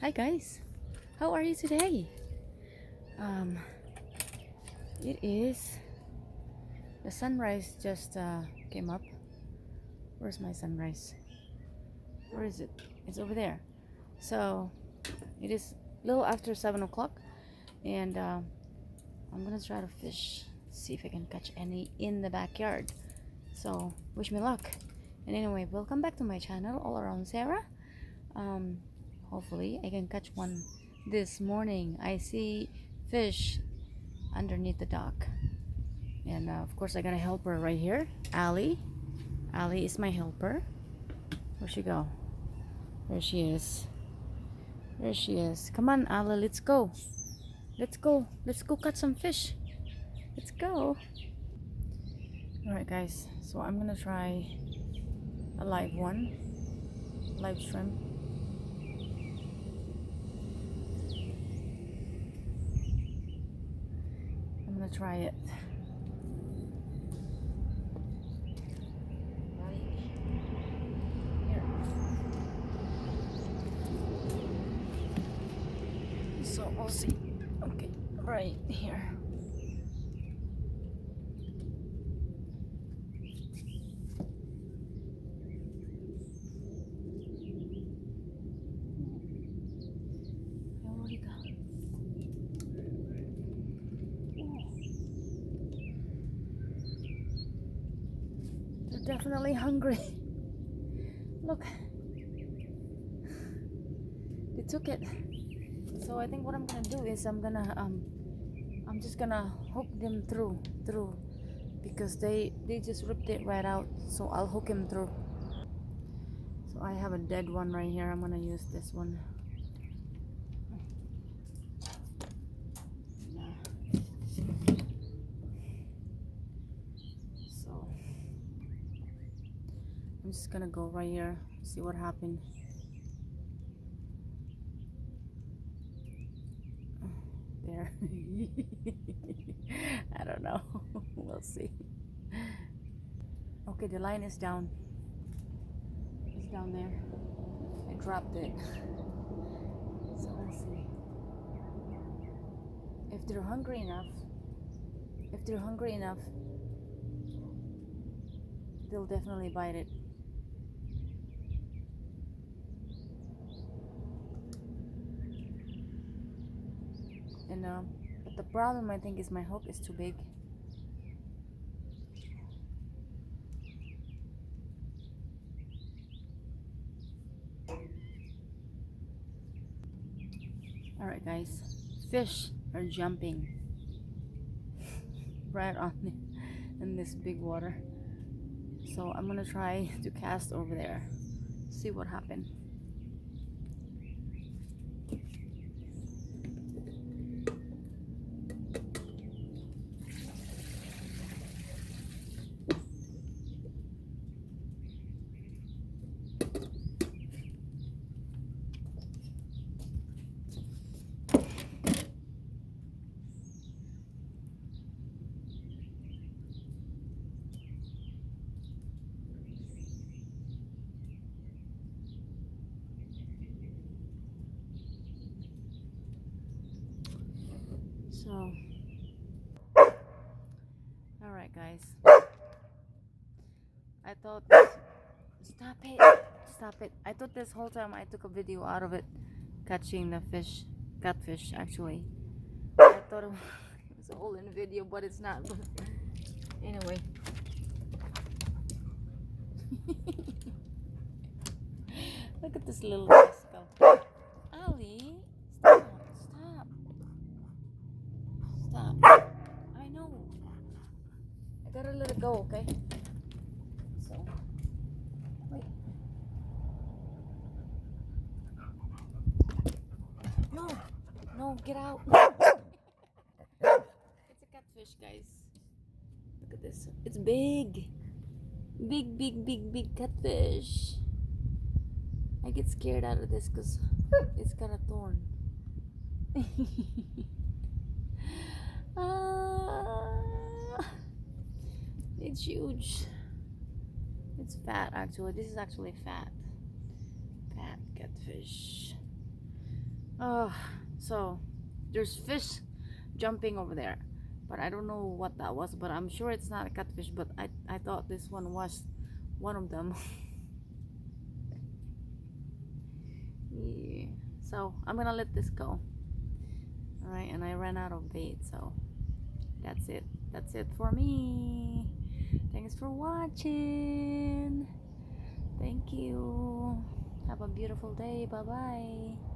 Hi guys, how are you today? Um, it is the sunrise just came up. Where's my sunrise? Where is it? It's over there. So it is a little after 7 o'clock, and I'm gonna try to fish, see if I can catch any in the backyard. So wish me luck. And anyway, welcome back to my channel, All Around Sarah. Um, Hopefully I can catch one this morning. I see fish underneath the dock, and of course I got a helper right here, Ali is my helper. Where'd she go? There she is. There she is. Come on, Ali, let's go. Let's go catch some fish. Let's go. All right guys, so I'm gonna try a live shrimp. I'm gonna try it. Right here. So we'll see. Okay, right here. I already got it. They're definitely hungry. Look, they took it. So I think what I'm gonna do is I'm just gonna hook them through because they just ripped it right out. So I'll hook him through. So I have a dead one right here. I'm gonna use this one. So I'm just gonna go right here, see what happened. There. I don't know. We'll see. Okay, the line is down. It's down there. I dropped it. So let's see. If they're hungry enough, they'll definitely bite it. And but the problem I think is my hook is too big. All right, guys, fish are jumping right on in this big water. So I'm gonna try to cast over there, see what happened. So, all right, guys. I thought, stop it. I thought this whole time I took a video out of it, catching the fish, catfish actually. I thought it was all in the video, but it's not. But anyway. Look at this little rascal. Ali, stop. I know. I gotta let it go, okay? So, wait. No, get out. It's a catfish, guys. Look at this. It's big. Big catfish. I get scared out of this because it's got a thorn. It's huge. It's fat actually. This is actually fat catfish. Uh, so there's fish jumping over there, but I don't know what that was. But I'm sure it's not a catfish. But I thought this one was one of them. Yeah. So I'm gonna let this go. All right, and I ran out of bait, so that's it. That's it for me. Thanks for watching. Thank you. Have a beautiful day. Bye bye.